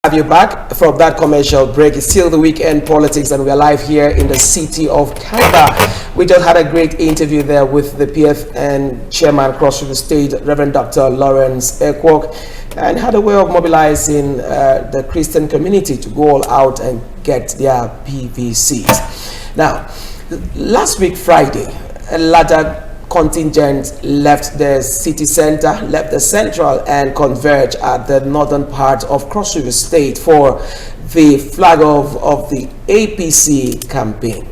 Have you back from that commercial break? It's still the weekend politics, and we're live here in the city of Calabar. We just had a great interview there with the PFN chairman, Cross River State, Reverend Dr. Lawrence Ekwok, and had a way of mobilizing the Christian community to go all out and get their PVCs. Now, last week Friday, a larger contingent left the city center, left the central, and converged at the northern part of Cross River State for the flag of the APC campaign.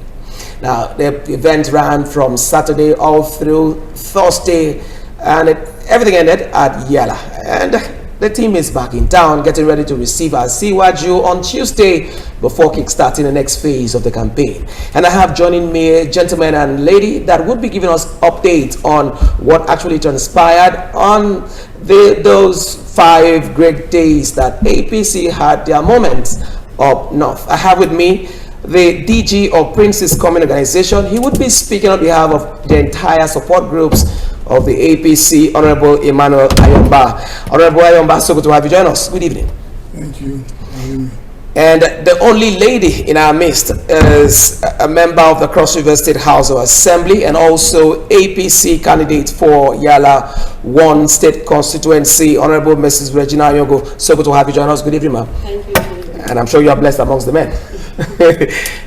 Now, the event ran from Saturday all through Thursday, and everything ended at Yala. And the team is back in town, getting ready to receive Asiwaju on Tuesday before kickstarting the next phase of the campaign. And I have joining me a gentleman and lady that would be giving us updates on what actually transpired on those 5 great days that APC had their moments up north. I have with me the DG of Prince's Common Organization. He would be speaking on behalf of the entire support groups of the APC, Honorable Emmanuel Ayomba. Honorable Ayomba, so good to have you join us. Good evening. Thank you. And the only lady in our midst is a member of the Cross River State House of Assembly and also APC candidate for Yala 1 State Constituency, Honorable Mrs. Regina Yogo. So good to have you join us. Good evening, ma'am. Thank you. And I'm sure you are blessed amongst the men.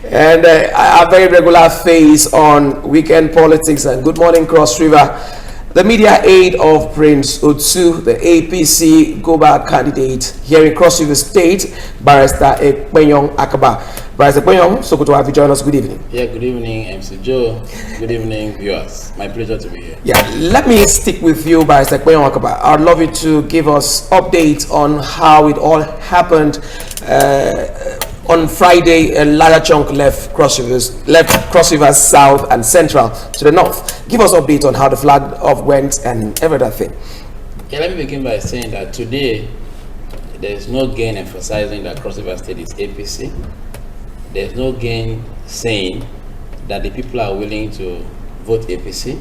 And a very regular phase on weekend politics and Good Morning Cross River. The media aide of Prince Otsu, the APC Goba candidate here in Cross River State, Barrister Ekpenyong Akaba. Barrister Ekpenyong, so good to have you join us. Good evening. Yeah, good evening, MC Joe. Good evening, viewers. My pleasure to be here. Yeah, let me stick with you, Barrister Ekpenyong Akaba. I'd love you to give us updates on how it all happened. On Friday, a larger chunk left Cross Rivers South and Central to the north. Give us update on how the flag off went and everything. Yeah, let me begin by saying that today there is no gain emphasizing that Cross River State is APC. There is no gain saying that the people are willing to vote APC,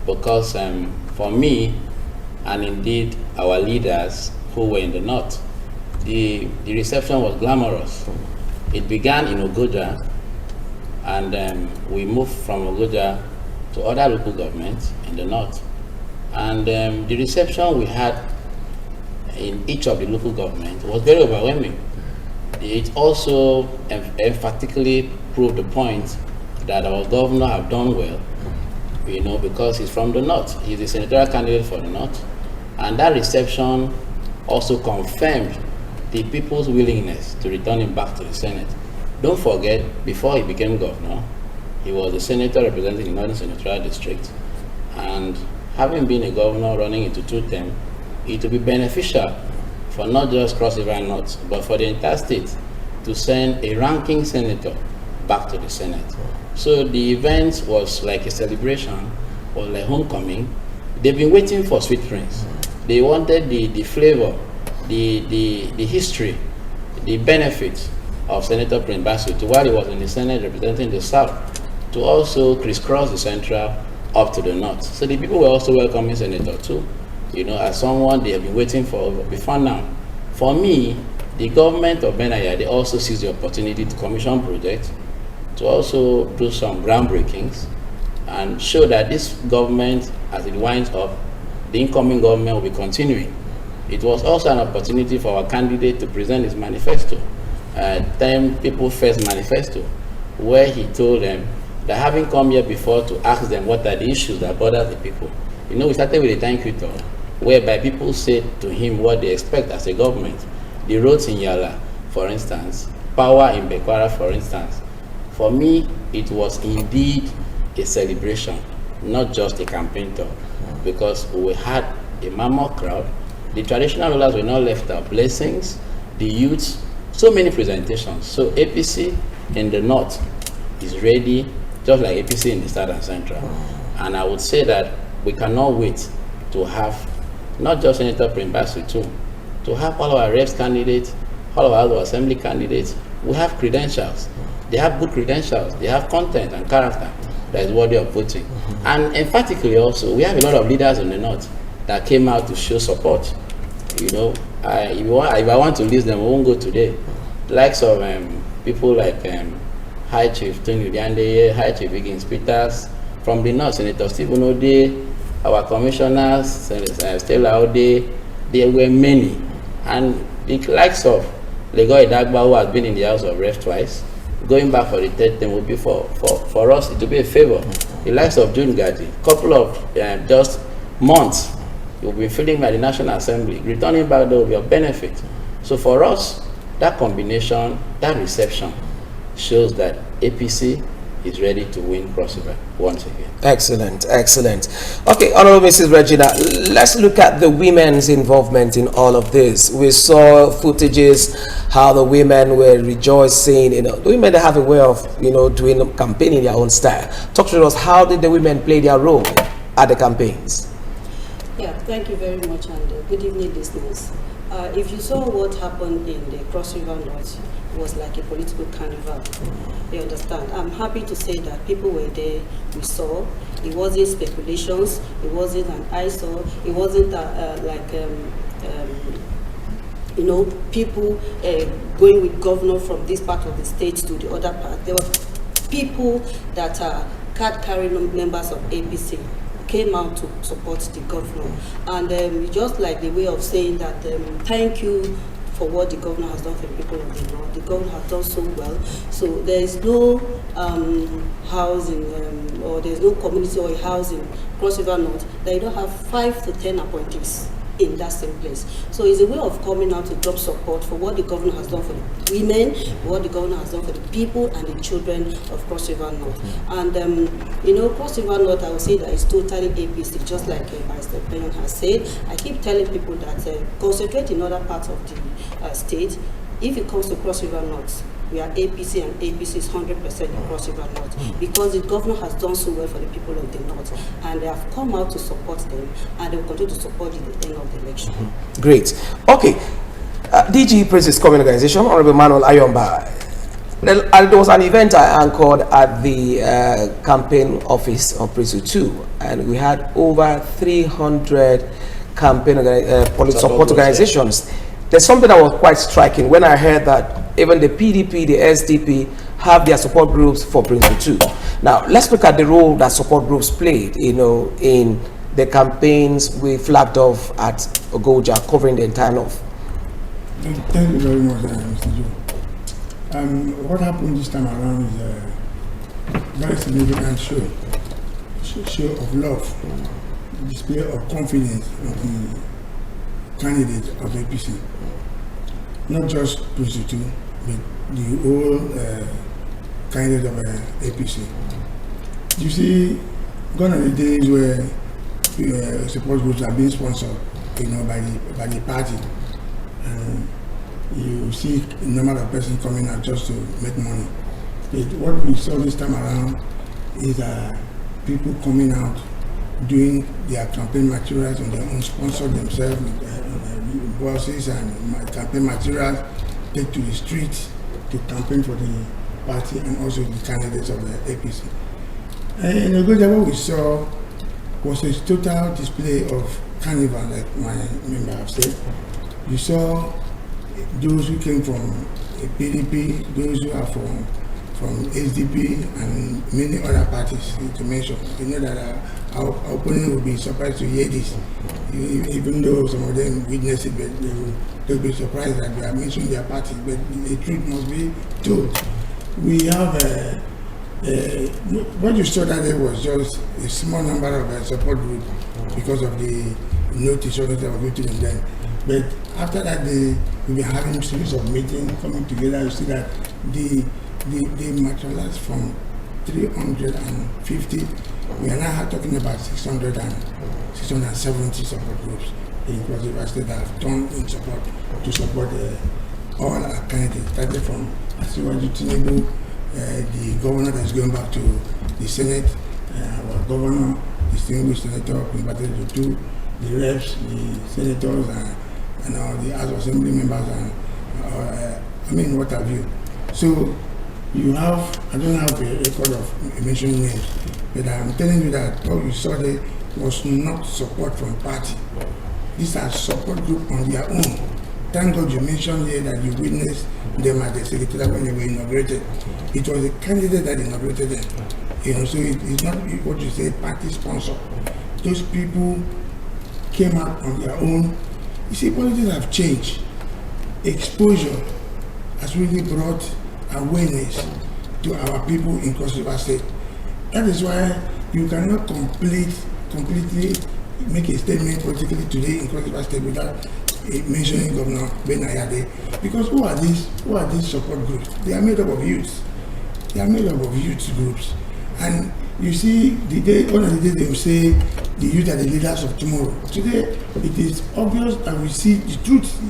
because for me and indeed our leaders who were in the north, the reception was glamorous. It began in Ogoja, and we moved from Ogoja to other local governments in the north. And the reception we had in each of the local governments was very overwhelming. It also emphatically proved the point that our governor have done well, because he's from the north. He's the senatorial candidate for the north. And that reception also confirmed the people's willingness to return him back to the Senate. Don't forget, before he became governor, he was a senator representing the Northern Senatorial District. And having been a governor running into 2 terms, it will be beneficial for not just Cross River North, but for the entire state to send a ranking senator back to the Senate. So the event was like a celebration, was like homecoming. They've been waiting for Sweet Prince. They wanted the flavor, the history, the benefits of Senator Prince Basu while he was in the Senate representing the South, to also crisscross the Central up to the North. So the people were also welcoming Senator too, as someone they have been waiting for before now. For me, the government of Benaya, they also seized the opportunity to commission projects, to also do some groundbreakings, and show that this government, as it winds up, the incoming government will be continuing. It was also an opportunity for our candidate to present his manifesto, Time People First Manifesto, where he told them that having come here before to ask them what are the issues that bother the people. We started with a thank you talk, whereby people said to him what they expect as a government. The roads in Yala, for instance, power in Bekwara, for instance. For me, it was indeed a celebration, not just a campaign talk, because we had a mammoth crowd. The traditional rulers were not left out. Blessings, the youths, so many presentations. So APC in the north is ready, just like APC in the south and central. And I would say that we cannot wait to have not just Senator Prince Basu too, to have all our reps candidates, all of our assembly candidates. We have credentials. They have good credentials. They have content and character that is worthy of voting. And emphatically also, we have a lot of leaders in the north that came out to show support You know, if I want to list them, I won't go today. Likes of people like High Chief Tony Udiande, High Chief Higgins Peters, from the north, Senator Stephen Ode, our commissioners, Stella Ode, there were many. And the likes of Lego Idagba, who has been in the House of Reps twice, going back for the third term would be for us, it will be a favor. The likes of June Gaji, couple of just months, you'll be feeling by the National Assembly. Returning back there will be a benefit. So for us, that combination, that reception, shows that APC is ready to win Cross River once again. Excellent, excellent. Okay, Honorable Mrs. Regina, let's look at the women's involvement in all of this. We saw footages how the women were rejoicing. You know, the women, they have a way of, you know, doing campaigning in their own style. Talk to us, how did the women play their role at the campaigns? Yeah, thank you very much, and good evening, listeners. If you saw what happened in the Cross River North, it was like a political carnival. You understand? I'm happy to say that people were there. We saw. It wasn't speculations. It wasn't an eyesore. It wasn't you know, people going with governor from this part of the state to the other part. There were people that are card-carrying members of APC came out to support the governor, and just like the way of saying that thank you for what the governor has done for the people of the north. The governor has done so well, so there is no housing or there is no community or housing Cross River North that you don't have 5 to 10 appointees in that same place. So it's a way of coming out to drop support for what the governor has done for the women, what the governor has done for the people and the children of Cross River North. And you know, Cross River North, I would say that it's totally APC, just like Mr. Benyon has said. I keep telling people that concentrate in other parts of the state. If it comes to Cross River North, we are APC, and APC is 100% in Cross River North, because the governor has done so well for the people of the North, and they have come out to support them, and they will continue to support at the end of the election. Great. Okay. DG Praises Community Organization, Honorable Manuel Ayomba. There was an event I anchored at the campaign office of Prince 2, and we had over 300 campaign support organizations. There's something that was quite striking when I heard that even the PDP, the SDP have their support groups for Prince 2. Now, let's look at the role that support groups played, you know, in the campaigns we flagged off at Ogoja, covering the entire north. Thank you very much, Mr. Joe. What happened this time around is a very significant show of love, display of confidence of the candidate of APC. Not just Prince 2, but the whole candidate of APC. You see, gone are the days where support groups are being sponsored, you know, by the party, and you see a number of persons coming out just to make money. But what we saw this time around is people coming out, doing their campaign materials on their own, sponsor themselves with buses and campaign materials, take to the streets to campaign for the party and also the candidates of the APC. And what we saw was a total display of carnival, like my member have said. You saw those who came from PDP, those who are from SDP and many other parties to mention. You know that our opponent will be surprised to hear this, even though some of them witness it, but they'll be surprised that we are mentioning their parties, but the truth must be told. We have what you saw that day was just a small number of support groups because of the notice that was written in them. But after that, we've been having a series of meetings coming together. You see that they materialized from 350. We are now talking about 670 support groups in Cross River State that have turned in support to support all our candidates. Started from Asiwaju Tinubu, the governor that's going back to the Senate, our governor, distinguished Senator Kumbatele Dutu, the reps, the senators, and all the House of Assembly members, and what have you. So you have, I don't have a record of mentioning names, but I'm telling you that what you saw there was not support from party. These are support group on their own. Thank God you mentioned here that you witnessed them at the secretariat when they were inaugurated. It was a candidate that inaugurated them. So it's not what you say, party sponsor. Those people came out on their own. You see, politics have changed. Exposure has really brought awareness to our people in Cross River State. That is why you cannot completely make a statement politically today in Cross River State without mentioning Governor Ben Ayade. Because who are these support groups? They are made up of youths. They are made up of youth groups. And you see, one of the days they will say the youth are the leaders of tomorrow. Today, it is obvious that we see the truth,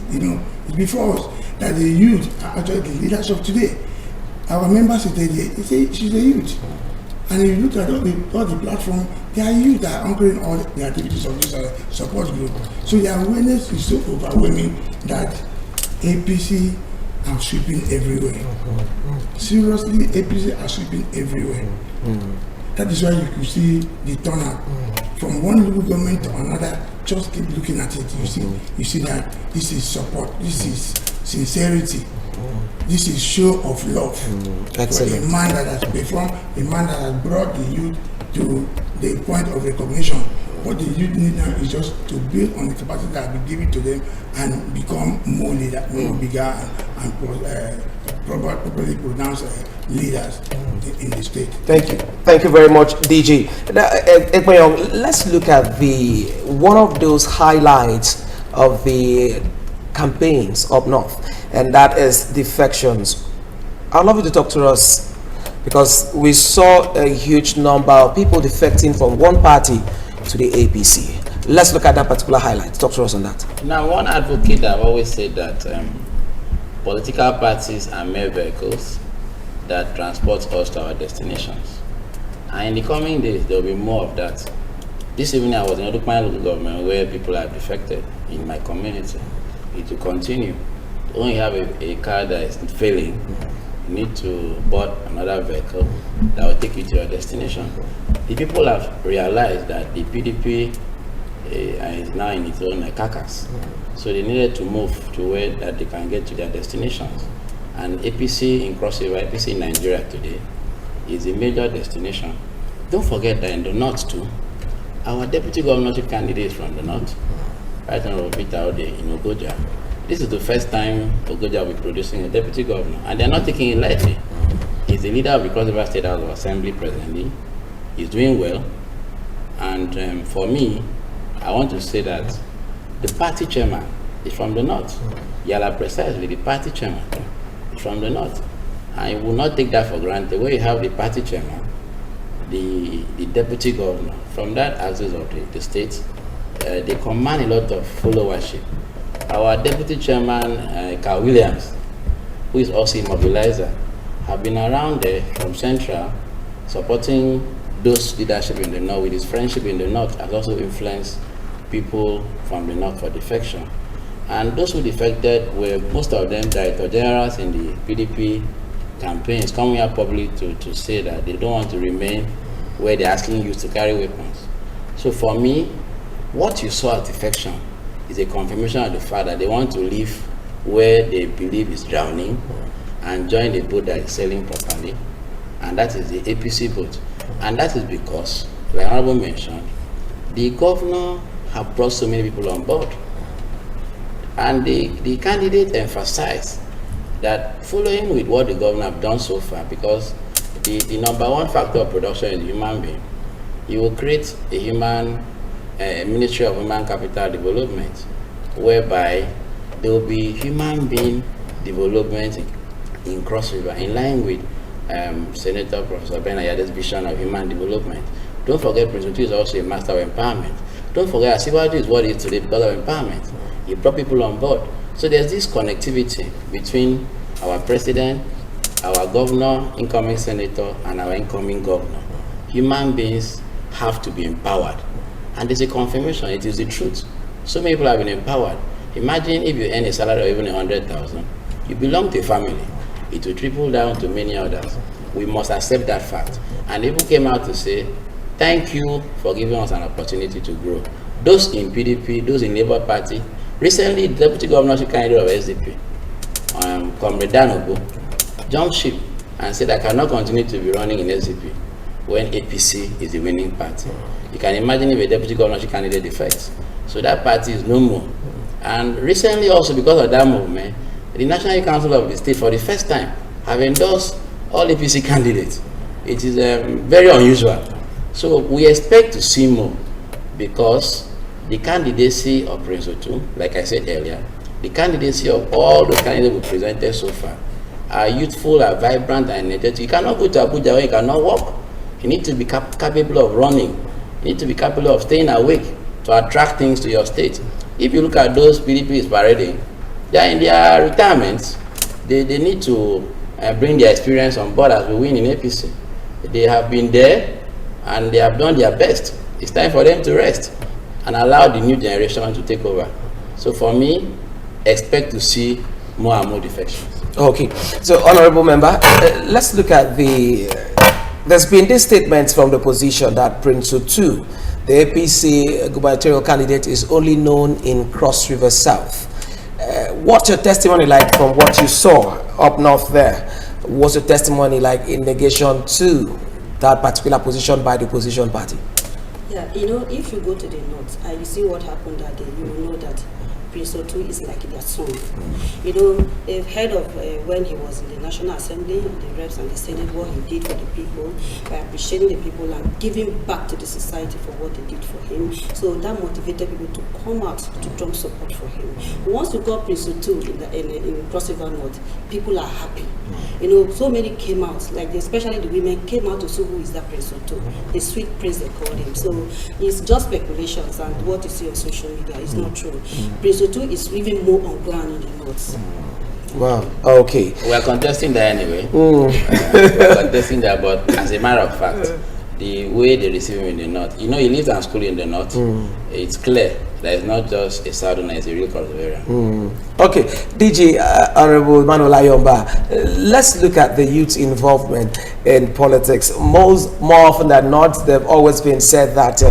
it's before us, that the youth are actually the leaders of today. Our members today, they say she's a youth. And if you look at all the platform, they are youth that are anchoring all the activities of this support group. So the awareness is so overwhelming that APC are sweeping everywhere. Seriously, APC are sweeping everywhere. That is why you could see the turnout from one local government to another. Just keep looking at it. You see that this is support, this is sincerity, this is show of love. Excellent. For a man that has performed, a man that has brought the youth to the point of recognition. What the youth need now is just to build on the capacity that has been given to them and become more leader, more bigger and properly pronounced leaders in the state. Thank you very much, DG. Let's look at one of those highlights of the campaigns up north, and that is defections. I'd love you to talk to us, because we saw a huge number of people defecting from one party to the APC. Let's look at that particular highlight. Talk to us on that. Now, one advocate that I've always said that political parties are mere vehicles that transport us to our destinations. And in the coming days, there will be more of that. This evening, I was in Odukman local government where people are defected in my community. It will continue. When you have a car that is failing, you need to board another vehicle that will take you to your destination. The people have realized that the PDP is now in its own carcass. So they needed to move to where that they can get to their destinations. And APC in Cross River, APC in Nigeria today, is a major destination. Don't forget that in the north too, our deputy governorship candidate is from the north, Right Honorable Peter Ode in Ogoja. This is the first time Ogoja will be producing a deputy governor, and they're not taking it lightly. He's the leader of the Cross River State House of Assembly presently. He's doing well, and for me, I want to say that the party chairman is from the north. Yala precisely, the party chairman is from the north. I will not take that for granted. Where you have the party chairman, the deputy governor, from that axis of the state, they command a lot of followership. Our deputy chairman, Carl Williams, who is also a mobilizer, have been around there from Central, supporting those leadership in the north. With his friendship in the north, has also influenced people from the north for defection. And those who defected were, most of them, director generals in the PDP campaigns, coming up publicly to say that they don't want to remain where they're asking you to carry weapons. So for me, what you saw as defection is a confirmation of the fact that they want to leave where they believe is drowning and join the boat that is sailing properly, and that is the APC boat. And that is because, like Honorable mentioned, the governor have brought so many people on board. And the candidate emphasized that following with what the governor have done so far, because the number one factor of production is the human being, you will create a Ministry of Human Capital Development, whereby there will be human being development in Cross River, in line with Senator Professor Ben Ayade's vision of human development. Don't forget, Prince Otu is also a master of empowerment. Don't forget, Asiwaju is what it is today because of empowerment. He brought people on board. So there's this connectivity between our president, our governor, incoming senator, and our incoming governor. Human beings have to be empowered. And there's a confirmation, it is the truth. So many people have been empowered. Imagine if you earn a salary of even 100,000, you belong to a family. It will trickle down to many others. We must accept that fact. And people came out to say, thank you for giving us an opportunity to grow. those in PDP, those in Labour Party. Recently, the deputy governorship candidate of SDP, Comrade Danogo, jumped ship and said, I cannot continue to be running in SDP when APC is the winning party. You can imagine if a deputy governorship candidate defects. So that party is no more. And recently also, because of that movement, the National Council of the State, for the first time, have endorsed all APC candidates. It is very unusual. So we expect to see more, because the candidacy of Prince Otu, like I said earlier, the candidacy of all the candidates we presented so far are youthful, are vibrant, and energetic. You cannot go to Abuja when you cannot walk. You need to be capable of running. You need to be capable of staying awake to attract things to your state. If you look at those PDPs parading, they are in their retirements. They need to bring their experience on board as we win in APC. They have been there and they have done their best. It's time for them to rest and allow the new generation to take over. So for me, expect to see more and more defections. Okay, so honorable member, let's look at there's been this statement from the opposition that Prince Otu, the APC gubernatorial candidate, is only known in Cross River South. What's your testimony like from what you saw up north there? What's your testimony like in negation to that particular position by the opposition party? Yeah, if you go to the north and you see what happened that day, you will know that Prince Otu is like their son. They've heard of when he was in the National Assembly, the reps and the Senate, what he did for the people, by appreciating the people and giving back to the society for what they did for him. So that motivated people to come out to drum support for him. Once we got Prince Otu in Cross River North, people are happy. So many came out, like especially the women came out to see who is that Prince Otu. The sweet prince they called him. So it's just speculations, and what you see on social media is not true. Prince Otu is even more on ground in the north. Wow. Okay. We are contesting that anyway. We are contesting that, but as a matter of fact, the way they receive him in the north, he lives and school in the north. It's clear that it's not just a Southerner, it's a real Cross-River. Okay, DG, Honorable Emmanuel Ayomba, let's look at the youth involvement in politics. More often than not, they've always been said that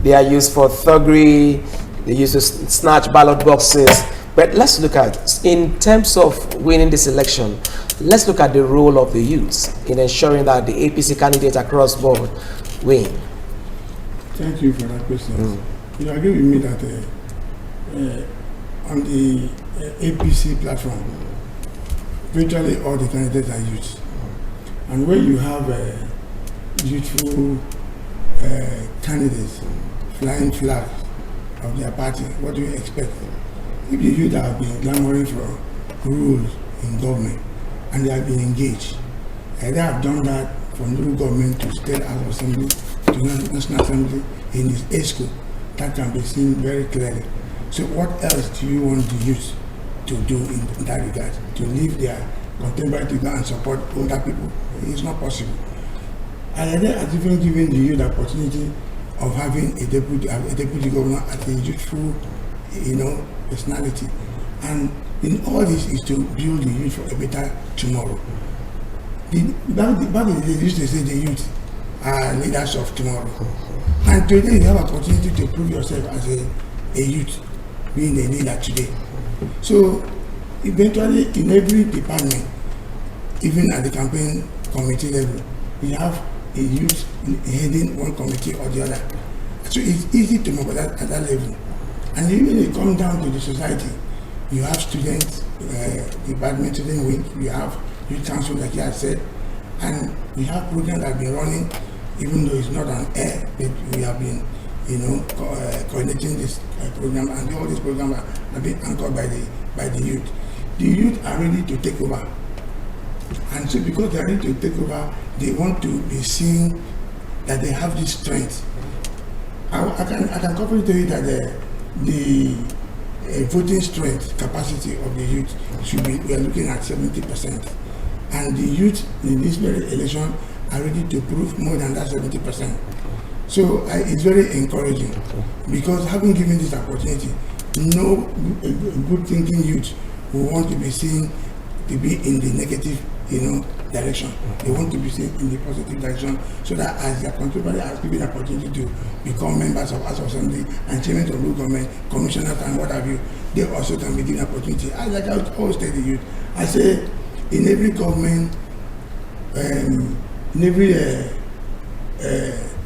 they are used for thuggery, they used to snatch ballot boxes. But let's look at, in terms of winning this election, let's look at the role of the youth in ensuring that the APC candidate across board win. Thank you for that question. You agree with me that on the APC platform, virtually all the candidates are youth. And when you have youthful candidates flying flags of their party, what do you expect? If the youth have been clamoring for rules in government and they have been engaged, they have done that from local government to state house assembly to national assembly in this age school, that can be seen very clearly. So what else do you want the youth to do in that regard? To leave their contemporary to go and support older people? It's not possible. And then as even giving the youth the opportunity of having a deputy governor as a youthful, personality. And in all this is to build the youth for a better tomorrow. Back in the day, they used to say the youth are leaders of tomorrow. And today you have an opportunity to prove yourself as a youth, being a leader today. So eventually in every department, even at the campaign committee level, you have a youth heading one committee or the other. So it's easy to mobilize at that level. And even when it comes down to the society, you have students, department, student wing, you have youth council, like you have said, and we have programs that have been running, even though it's not on air, but we have been, coordinating this program, and all these programs have been anchored by the youth. The youth are ready to take over, and so because they are ready to take over, they want to be seen that they have this strength. I can confidently tell you that the voting strength capacity of the youth should be, we are looking at 70%, and the youth in this very election are ready to prove more than that 70%. So it's very encouraging, because having given this opportunity, no good thinking youth who want to be seen to be in the negative direction. They want to be seen in the positive direction, so that as their contemporary has given the opportunity to become members of House of Assembly and chairman of local government, commissioners and what have you, they also can be given opportunity. I always tell the youth, I say, in every government, in every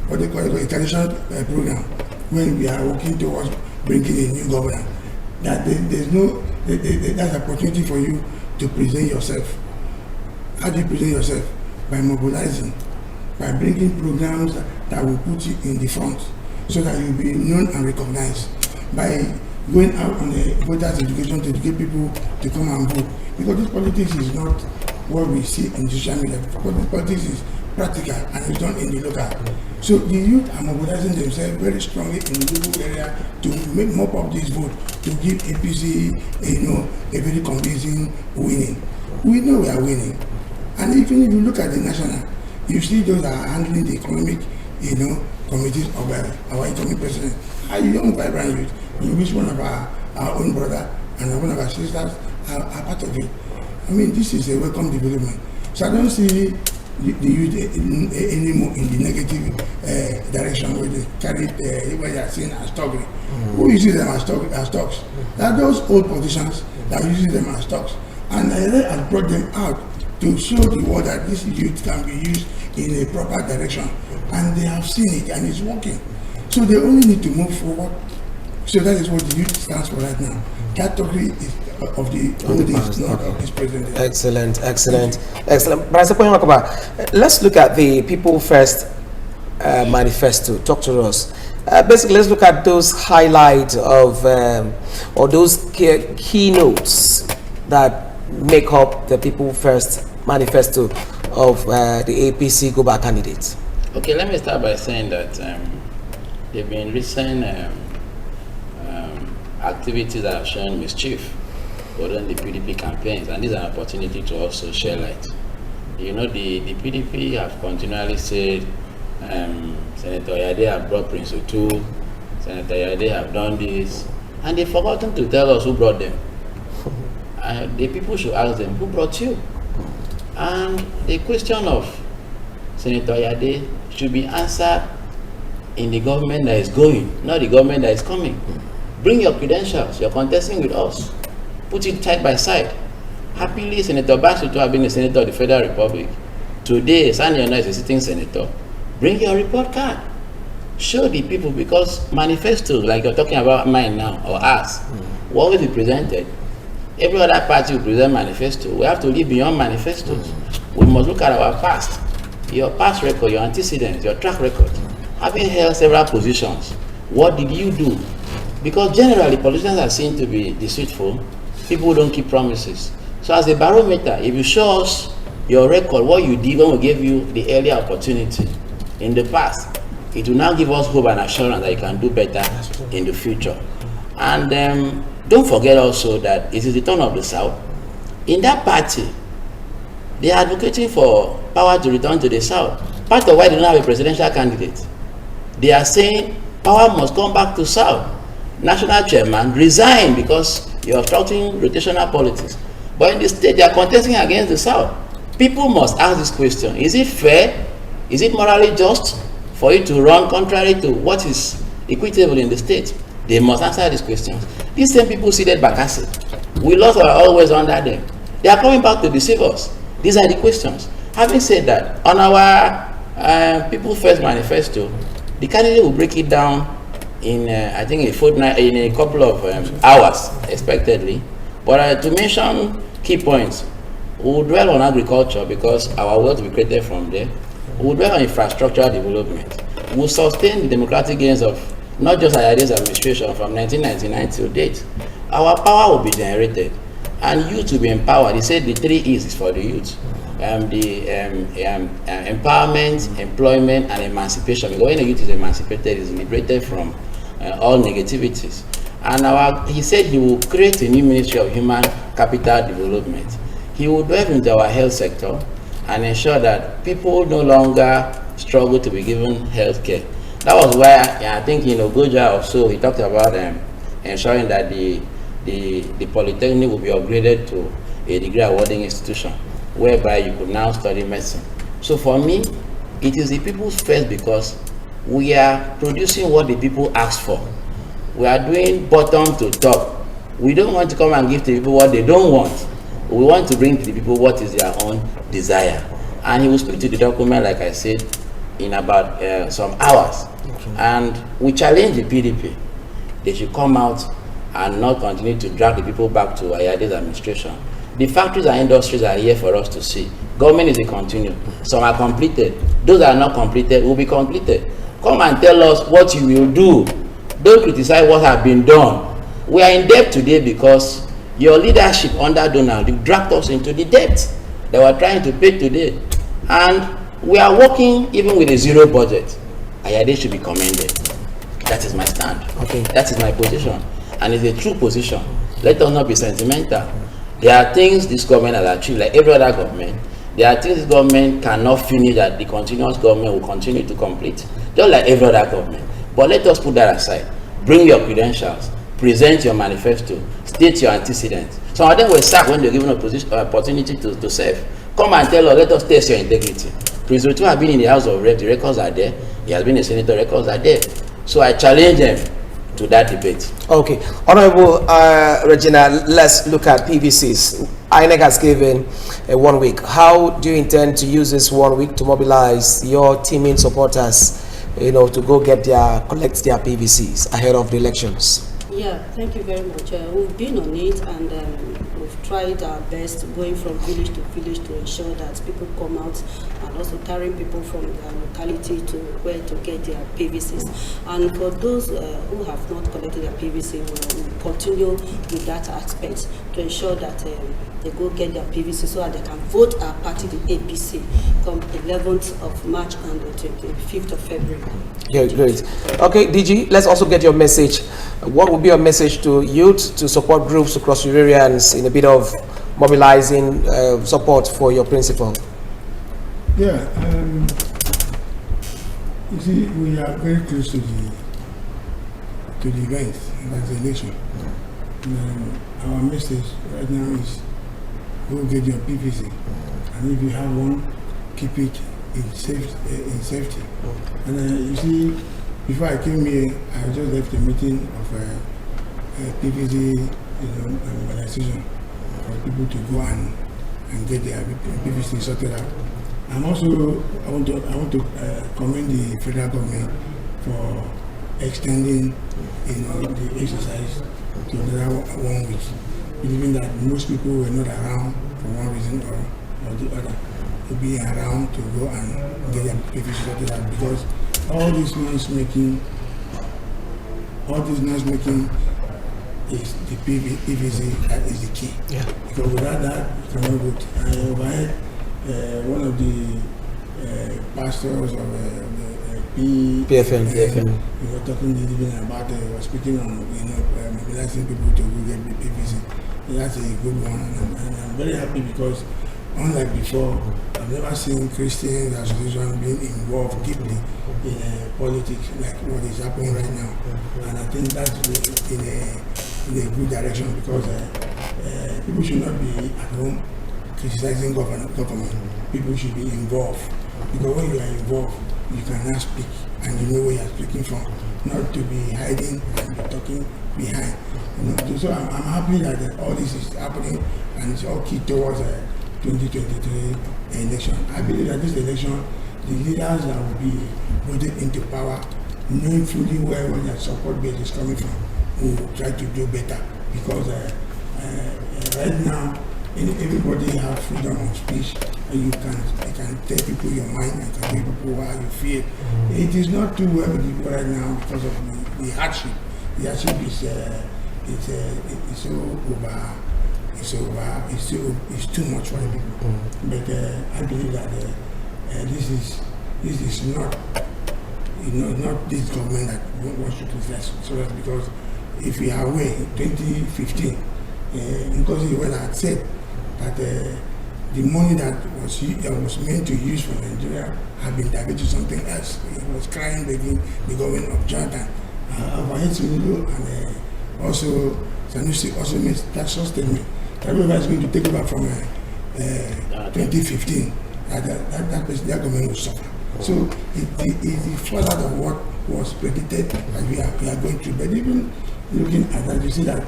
what they call it, international program, when we are working towards bringing a new governor, that that's an opportunity for you to present yourself. How do you present yourself? By mobilizing, by bringing programs that will put you in the front, so that you'll be known and recognized. By going out on the voters' education to educate people to come and vote. Because this politics is not what we see in social media. Politics is practical and it's done in the local. So the youth are mobilizing themselves very strongly in the local area to make mop up this vote, to give APC, a very convincing winning. We know we are winning. And even if you look at the national, you see those that are handling the economic, committees of our economic president are young, vibrant youth, in which one of our own brother and one of our sisters are part of it. I mean, this is a welcome development. So I don't see the youth anymore in the negative direction where they carry what they are seen as talking. Who uses them as stocks? There are those old politicians that are using them as stocks. And I has brought them out to show the world that this youth can be used in a proper direction. And they have seen it and it's working. So they only need to move forward. So that is what the youth stands for right now. Category is of the oldest, not of this president. Excellent. But let's look at the People First manifesto. Talk to us. Basically, let's look at those highlights of or those keynotes that make up the People First manifesto of the APC Global candidates. Okay, let me start by saying that there have been recent activities that have shown mischief during the PDP campaigns, and this is an opportunity to also share light. The PDP have continually said Senator Yade have brought Prince Otu, Senator Yade have done this, and they've forgotten to tell us who brought them. The people should ask them, who brought you? And the question of Senator Yade should be answered in the government that is going, not the government that is coming. Bring your credentials, you're contesting with us. Put it side by side. Happily, Senator Basu to have been a senator of the Federal Republic. Today, Sani Ono is a sitting senator. Bring your report card. Show the people, because manifestos, like you're talking about mine now, or us, will always be presented. Every other party will present manifesto. We have to live beyond manifestos. We must look at our past, your past record, your antecedents, your track record. Having held several positions, what did you do? Because generally, politicians are seen to be deceitful. People don't keep promises. So as a barometer, if you show us your record, what you did when we gave you the earlier opportunity in the past, it will now give us hope and assurance that you can do better in the future. And don't forget also that it is the turn of the South. In that party, they are advocating for power to return to the South. Part of why they don't have a presidential candidate. They are saying power must come back to South. National chairman resign because you're obstructing rotational politics. But in the state, they are contesting against the South. People must ask this question. Is it fair? Is it morally just for you to run contrary to what is equitable in the state? They must answer these questions. These same people seated Bakassi, we lost our always under them. They are coming back to deceive us. These are the questions. Having said that, on our People First manifesto, the candidate will break it down in I think a fortnight, in a couple of hours expectedly. But to mention key points, we will dwell on agriculture because our wealth will be created from there. We will dwell on infrastructural development. We will sustain the democratic gains of not just Ayade's administration from 1999 till date. Our power will be generated and youth will be empowered. He said the 3 E's is for the youth. Empowerment, employment, and emancipation. Because when the youth is emancipated, is liberated from all negativities. And he said he will create a new Ministry of Human Capital Development. He will delve into our health sector and ensure that people no longer struggle to be given health care. That was why I think Goja also he talked about ensuring that the polytechnic will be upgraded to a degree awarding institution. whereby you could now study medicine. So for me, it is the people's first, because we are producing what the people ask for. We are doing bottom to top. We don't want to come and give to people what they don't want. We want to bring to the people what is their own desire. And he will speak to the document, like I said, in about some hours. And we challenge the PDP. They should come out and not continue to drag the people back to Ayade's administration. The factories and industries are here for us to see. Government is a continuum. Some are completed. Those that are not completed will be completed. Come and tell us what you will do. Don't criticize what has been done. We are in debt today because your leadership under Donald, you dragged us into the debt that we are trying to pay today. And we are working even with a zero budget. Ayade should be commended. That is my stand. Okay. That is my position. And it's a true position. Let us not be sentimental. There are things this government has achieved, like every other government. There are things this government cannot finish that the continuous government will continue to complete, just like every other government. But let us put that aside. Bring your credentials, present your manifesto, state your antecedents. Some of them were sacked when they were given an opportunity to serve. Come and tell us, let us test your integrity. Prince Otu has been in the House of Reps, the records are there. He has been a senator, records are there. So I challenge them to that debate. Okay. Honorable Regina, let's look at PVCs. INEC has given 1 week. How do you intend to use this 1 week to mobilize your teaming supporters, to go collect their PVCs ahead of the elections? Yeah, thank you very much. We've been on it, and we've tried our best going from village to village to ensure that people come out, and also carrying people from their locality to where to get their PVCs. And for those who have not collected their PVC, we'll continue with that aspect to ensure that they go get their PVC so that they can vote our party, the APC, come 11th of March and the 25th of February. Yeah, great. Okay, DG, let's also get your message. What would be your message to youth, to support groups, to cross-riverians in a bit of mobilizing support for your principle? Yeah, you see, we are very close to the event, that's the election. Our message right now is go get your PVC, and if you have one, keep it in safety. And you see, before I came here, I just left a meeting of PVC organization for people to go and get their PVC sorted out. And also, I want to commend the federal government for extending the exercise to another 1 week, believing that most people were not around for one reason or the other to be around to go and get their PVC sorted out, because all this noise making is the PVC that is the key. Yeah. Because without that, you cannot vote. I overheard one of the pastors of PFN, talking even about was speaking on mobilizing people to go get the PVC. That's a good one, and I'm very happy because unlike before, I've never seen Christian association being involved deeply in politics like what is happening right now. And I think that's in a good direction, because people should not be at home criticizing government. People should be involved, because when you are involved, you can now speak and you know where you are speaking from, not to be hiding and be talking behind. So I'm happy that all this is happening, and it's all key towards 2023 election. I believe that this election, the leaders that will be voted into power, knowing fully where their support base is coming from, will try to do better, because right now everybody has freedom of speech, and you can tell people your mind, and tell people how you feel. It is not too well with people right now because of the hardship. The hardship it's too much for the people. But I believe that this is not this government that wants to criticize us, because if we are away in 2015, because the weather had said that the money that was meant to use for Nigeria had been diverted to something else. It was crying begging the government of Jonathan. And also Sanusi also made that statement that whoever is going to take over from 2015, that government will suffer. So it is further than what was predicted that we are going through. But even looking at that, you see that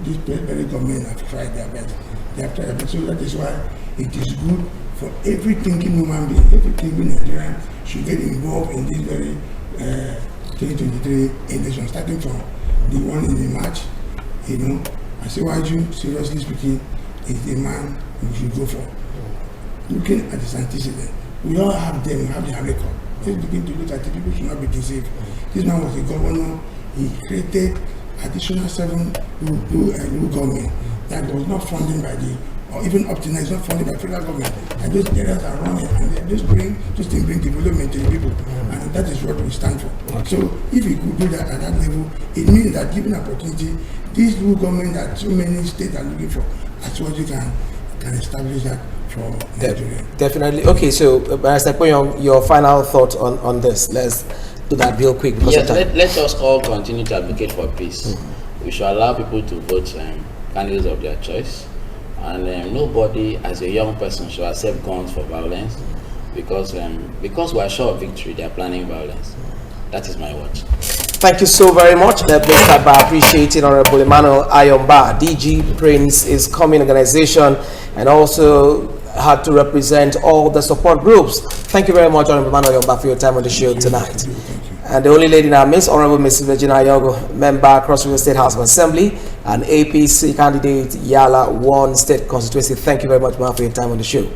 this very government have tried their best. They have tried their best. So that is why it is good for every thinking human being, every thinking Nigerian should get involved in this very 2023 election, starting from the one in March. You know, I say, YG, seriously speaking, is the man we should go for. Looking at his antecedent, we all have them, we have their record. Let's begin to look at it. People should not be deceived. This man was a governor. He created additional 7 new government that was not funded by or even up to now, it's not funded by federal government. And those areas are running, and they just bring development to the people. And that is what we stand for. So if we could do that at that level, it means that given opportunity, this new government that so many states are looking for, as well as you can establish that for Nigeria. Definitely. Okay, so Mr. Poyon, your final thought on this. Let's do that real quick. Yes, let us all continue to advocate for peace. We should allow people to vote candidates of their choice. And nobody, as a young person, should accept guns for violence, because we are sure of victory, they are planning violence. That is my word. Thank you so very much. Let me start by appreciating Honorable Emmanuel Ayomba, DG Prince is coming organization, and also had to represent all the support groups. Thank you very much, Honorable Emmanuel Ayomba, for your time on the show tonight. And the only lady in our midst, Honorable Mrs. Virginia Ayogo, member, Cross River State House of Assembly, and APC candidate, Yala 1 State Constituency. Thank you very much, ma'am, for your time on the show.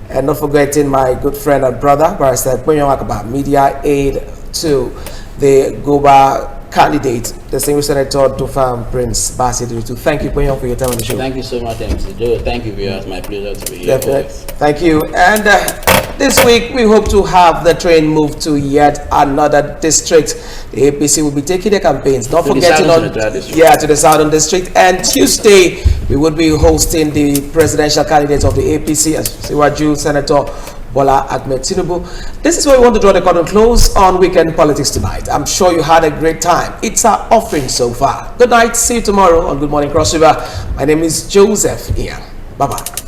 And not forgetting my good friend and brother, Barrister Poyon Akaba, media aide to the Goba candidate, the distinguished Senator Dufam Prince Basidirutu. Thank you, Poyon, for your time on the show. Thank you so much, Mr. Joe. Thank you, viewers. My pleasure to be here. Thank you. And this week, we hope to have the train move to yet another district. The APC will be taking their campaigns. Not forgetting to the Southern District. And Tuesday, we will be hosting the presidential candidate of the APC, as Siwaju Senator Bola Ahmed Tinubu. This is where we want to draw the curtain close on Weekend Politics tonight. I'm sure you had a great time. It's our offering so far. Good night. See you tomorrow on Good Morning Cross River. My name is Joseph Ian. Bye-bye.